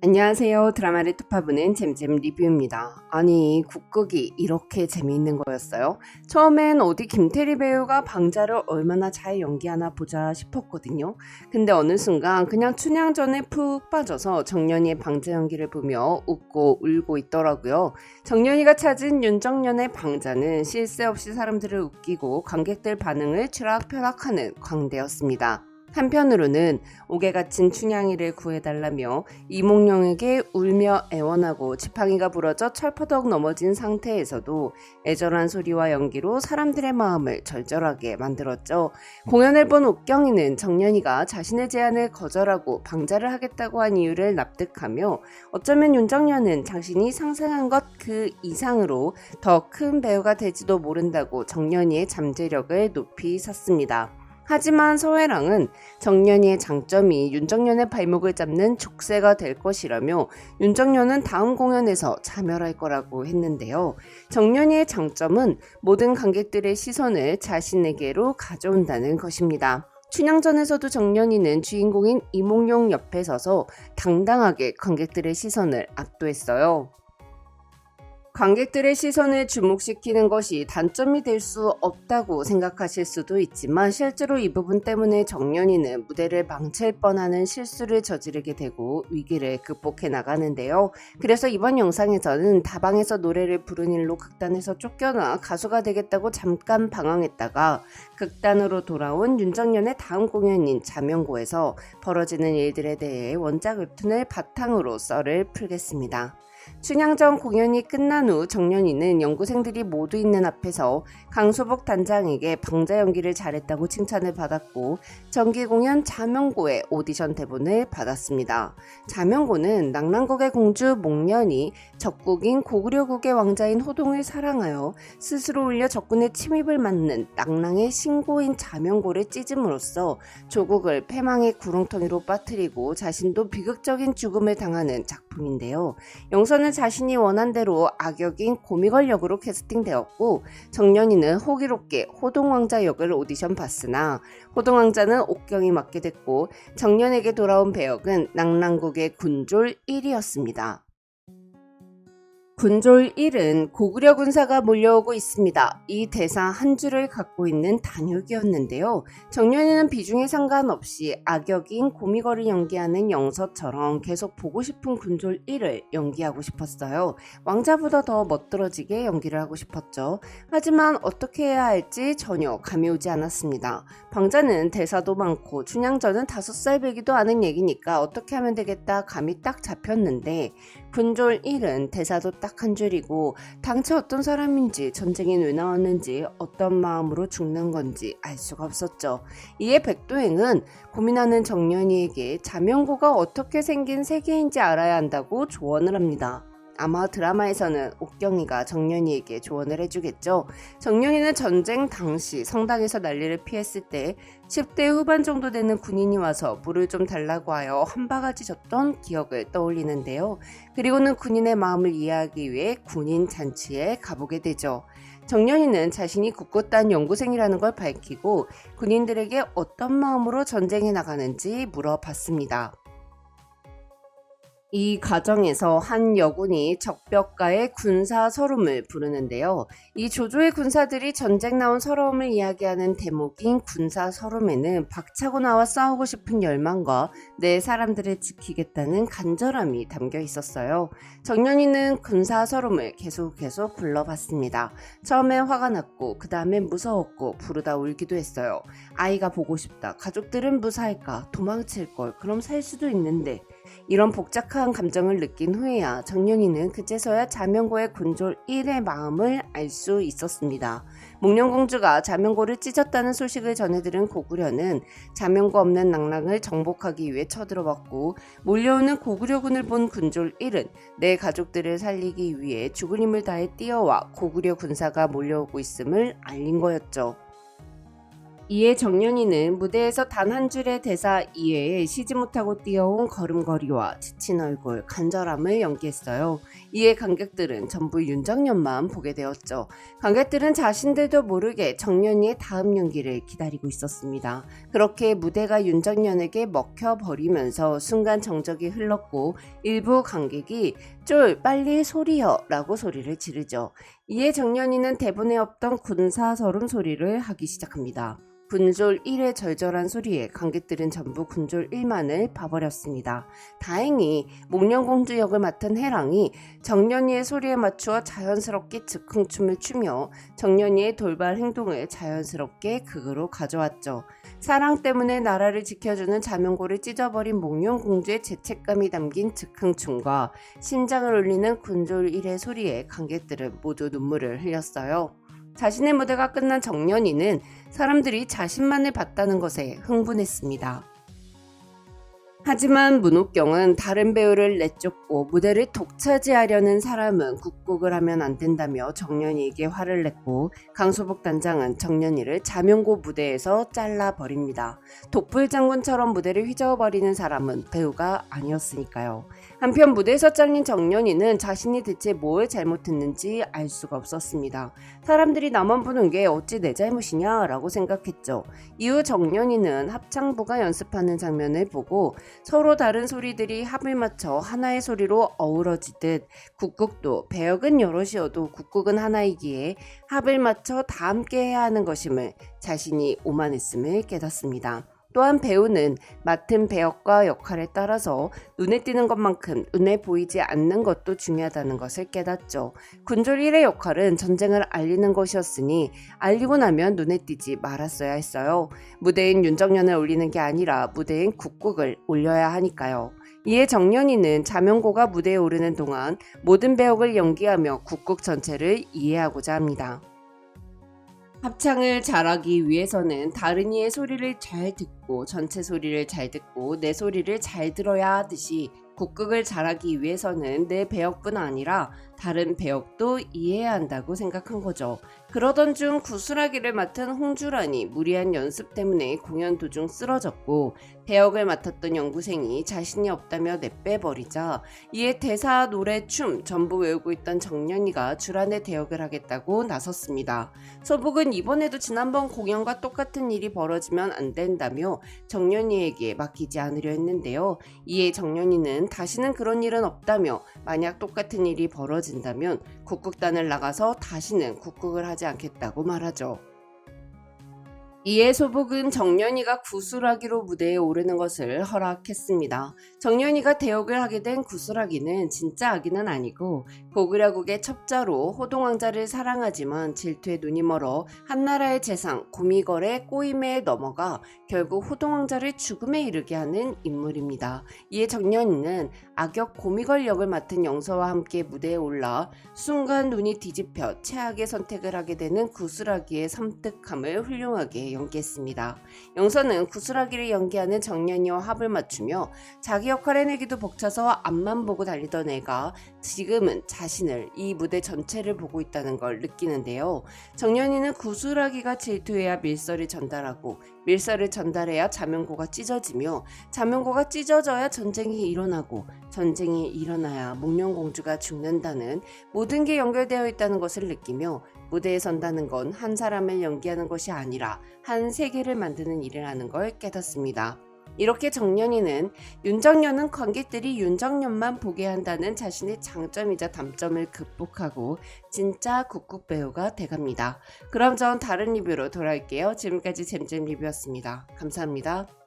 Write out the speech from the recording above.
안녕하세요. 드라마를 톱파보는 잼잼 리뷰입니다. 아니, 국극이 이렇게 재미있는 거였어요? 처음엔 어디 김태리 배우가 방자를 얼마나 잘 연기하나 보자 싶었거든요. 근데 어느 순간 그냥 춘향전에 푹 빠져서 정연이의 방자 연기를 보며 웃고 울고 있더라고요. 정연이가 찾은 윤정연의 방자는 쉴 새 없이 사람들을 웃기고 관객들 반응을 쥐락펴락하는 광대였습니다. 한편으로는 옥에 갇힌 춘향이를 구해달라며 이몽룡에게 울며 애원하고 지팡이가 부러져 철퍼덕 넘어진 상태에서도 애절한 소리와 연기로 사람들의 마음을 절절하게 만들었죠. 공연을 본 옥경이는 정연이가 자신의 제안을 거절하고 방자를 하겠다고 한 이유를 납득하며 어쩌면 윤정연은 자신이 상상한 것 그 이상으로 더 큰 배우가 될지도 모른다고 정연이의 잠재력을 높이 샀습니다. 하지만 서회랑은 정연이의 장점이 윤정연의 발목을 잡는 족쇄가 될 것이라며 윤정연은 다음 공연에서 자멸할 거라고 했는데요. 정연이의 장점은 모든 관객들의 시선을 자신에게로 가져온다는 것입니다. 춘향전에서도 정연이는 주인공인 이몽룡 옆에 서서 당당하게 관객들의 시선을 압도했어요. 관객들의 시선을 주목시키는 것이 단점이 될 수 없다고 생각하실 수도 있지만 실제로 이 부분 때문에 정연이는 무대를 망칠 뻔하는 실수를 저지르게 되고 위기를 극복해 나가는데요. 그래서 이번 영상에서는 다방에서 노래를 부른 일로 극단에서 쫓겨나 가수가 되겠다고 잠깐 방황했다가 극단으로 돌아온 윤정연의 다음 공연인 자명고에서 벌어지는 일들에 대해 원작 웹툰을 바탕으로 썰을 풀겠습니다. 춘향전 공연이 끝난 후 정연이는 연구생들이 모두 있는 앞에서 강소복 단장에게 방자 연기를 잘했다고 칭찬을 받았고 정기 공연 자명고의 오디션 대본을 받았습니다. 자명고는 낙랑국의 공주 목련이 적국인 고구려국의 왕자인 호동을 사랑하여 스스로 울려 적군의 침입을 막는 낙랑의 신고인 자명고를 찢음으로써 조국을 패망의 구렁텅이로 빠뜨리고 자신도 비극적인 죽음을 당하는 작품인데요. 영서는 자신이 원한 대로 악역인 고미걸 역으로 캐스팅되었고 정연이는 호기롭게 호동왕자 역을 오디션 봤으나 호동왕자는 옥경이 맡게 됐고 정연에게 돌아온 배역은 낙랑국의 군졸 1이었습니다. 군졸 1은 고구려 군사가 몰려오고 있습니다. 이 대사 한 줄을 갖고 있는 단역이었는데요. 정연이는 비중에 상관없이 악역인 고미걸을 연기하는 영서처럼 계속 보고 싶은 군졸 1을 연기하고 싶었어요. 왕자보다 더 멋들어지게 연기를 하고 싶었죠. 하지만 어떻게 해야 할지 전혀 감이 오지 않았습니다. 방자는 대사도 많고 춘향전은 5살 배기도 않은 얘기니까 어떻게 하면 되겠다 감이 딱 잡혔는데 군졸 1은 대사도 딱 한 줄이고 당최 어떤 사람인지 전쟁엔 왜 나왔는지 어떤 마음으로 죽는 건지 알 수가 없었죠. 이에 백도행은 고민하는 정연이에게 자명고가 어떻게 생긴 세계인지 알아야 한다고 조언을 합니다. 아마 드라마에서는 옥경이가 정연이에게 조언을 해주겠죠. 정연이는 전쟁 당시 성당에서 난리를 피했을 때 10대 후반 정도 되는 군인이 와서 물을 좀 달라고 하여 한 바가지 줬던 기억을 떠올리는데요. 그리고는 군인의 마음을 이해하기 위해 군인 잔치에 가보게 되죠. 정연이는 자신이 국고단 연구생이라는 걸 밝히고 군인들에게 어떤 마음으로 전쟁에 나가는지 물어봤습니다. 이 과정에서 한 여군이 적벽가의 군사 서름을 부르는데요. 이 조조의 군사들이 전쟁 나온 서러움을 이야기하는 대목인 군사 서름에는 박차고 나와 싸우고 싶은 열망과 내 사람들을 지키겠다는 간절함이 담겨 있었어요. 정연이는 군사 서름을 계속 불러봤습니다. 처음엔 화가 났고 그 다음엔 무서웠고 부르다 울기도 했어요. 아이가 보고 싶다. 가족들은 무사할까? 도망칠걸. 그럼 살 수도 있는데. 이런 복잡한 감정을 느낀 후에야 정연이는 그제서야 자명고의 군졸 1의 마음을 알 수 있었습니다. 목련공주가 자명고를 찢었다는 소식을 전해들은 고구려는 자명고 없는 낙랑을 정복하기 위해 쳐들어왔고 몰려오는 고구려군을 본 군졸 1은 내 가족들을 살리기 위해 죽을 힘을 다해 뛰어와 고구려 군사가 몰려오고 있음을 알린 거였죠. 이에 정연이는 무대에서 단 한 줄의 대사 이외에 쉬지 못하고 뛰어온 걸음걸이와 지친 얼굴, 간절함을 연기했어요. 이에 관객들은 전부 윤정연만 보게 되었죠. 관객들은 자신들도 모르게 정연이의 다음 연기를 기다리고 있었습니다. 그렇게 무대가 윤정연에게 먹혀버리면서 순간 정적이 흘렀고 일부 관객이 쫄 빨리 소리여 라고 소리를 지르죠. 이에 정연이는 대본에 없던 군사서름 소리를 하기 시작합니다. 군졸 1의 절절한 소리에 관객들은 전부 군졸 1만을 봐버렸습니다. 다행히 목련공주 역을 맡은 해랑이 정연이의 소리에 맞추어 자연스럽게 즉흥춤을 추며 정연이의 돌발 행동을 자연스럽게 극으로 가져왔죠. 사랑 때문에 나라를 지켜주는 자명고를 찢어버린 목련공주의 죄책감이 담긴 즉흥춤과 심장을 울리는 군졸 1의 소리에 관객들은 모두 눈물을 흘렸어요. 자신의 무대가 끝난 정연이는 사람들이 자신만을 봤다는 것에 흥분했습니다. 하지만 문옥경은 다른 배우를 내쫓고 무대를 독차지하려는 사람은 국곡을 하면 안 된다며 정연이에게 화를 냈고 강소복 단장은 정연이를 자명고 무대에서 잘라버립니다. 독불장군처럼 무대를 휘저어버리는 사람은 배우가 아니었으니까요. 한편 무대에서 잘린 정연이는 자신이 대체 뭘 잘못했는지 알 수가 없었습니다. 사람들이 나만 보는 게 어찌 내 잘못이냐 라고 생각했죠. 이후 정연이는 합창부가 연습하는 장면을 보고 서로 다른 소리들이 합을 맞춰 하나의 소리로 어우러지듯 국곡도 배역은 여럿이어도 국곡은 하나이기에 합을 맞춰 다 함께 해야 하는 것임을 자신이 오만했음을 깨닫습니다. 또한 배우는 맡은 배역과 역할에 따라서 눈에 띄는 것만큼 눈에 보이지 않는 것도 중요하다는 것을 깨닫죠. 군졸 1의 역할은 전쟁을 알리는 것이었으니 알리고 나면 눈에 띄지 말았어야 했어요. 무대인 윤정연을 올리는 게 아니라 무대인 국곡을 올려야 하니까요. 이에 정연이는 자명고가 무대에 오르는 동안 모든 배역을 연기하며 국곡 전체를 이해하고자 합니다. 합창을 잘하기 위해서는 다른 이의 소리를 잘 듣고 전체 소리를 잘 듣고 내 소리를 잘 들어야 하듯이 국극을 잘하기 위해서는 내 배역뿐 아니라 다른 배역도 이해해야 한다고 생각한 거죠. 그러던 중 구슬하기를 맡은 홍주란이 무리한 연습 때문에 공연 도중 쓰러졌고 배역을 맡았던 연구생이 자신이 없다며 내빼버리자 이에 대사, 노래, 춤 전부 외우고 있던 정연이가 주란의 대역을 하겠다고 나섰습니다. 소복은 이번에도 지난번 공연과 똑같은 일이 벌어지면 안 된다며 정연이에게 맡기지 않으려 했는데요. 이에 정연이는 다시는 그런 일은 없다며 만약 똑같은 일이 벌어진다면 국극단을 나가서 다시는 국극을 하지 않겠다고 말하죠. 이에 소복은 정연이가 구슬하기로 무대에 오르는 것을 허락했습니다. 정연이가 대역을 하게 된 구슬하기는 진짜 아기는 아니고 고구려국의 첩자로 호동왕자를 사랑하지만 질투에 눈이 멀어 한나라의 재상 고미걸의 꼬임에 넘어가 결국 호동왕자를 죽음에 이르게 하는 인물입니다. 이에 정연이는 악역 고미걸 역을 맡은 영서와 함께 무대에 올라 순간 눈이 뒤집혀 최악의 선택을 하게 되는 구슬하기의 섬뜩함을 훌륭하게 연기했습니다. 영서는 구슬하기를 연기하는 정연이와 합을 맞추며 자기 역할 해내기도 벅차서 앞만 보고 달리던 애가 지금은 자신을 이 무대 전체를 보고 있다는 걸 느끼는데요. 정연이는 구슬하기가 질투해야 밀서를 전달하고 밀서를 전달해야 자명고가 찢어지며 자명고가 찢어져야 전쟁이 일어나고 전쟁이 일어나야 목련공주가 죽는다는 모든 게 연결되어 있다는 것을 느끼며 무대에 선다는 건 한 사람을 연기하는 것이 아니라 한 세계를 만드는 일을 하는 걸 깨닫습니다. 이렇게 정연이는 윤정연은 관객들이 윤정연만 보게 한다는 자신의 장점이자 단점을 극복하고 진짜 국극 배우가 돼갑니다. 그럼 전 다른 리뷰로 돌아올게요. 지금까지 잼잼 리뷰였습니다. 감사합니다.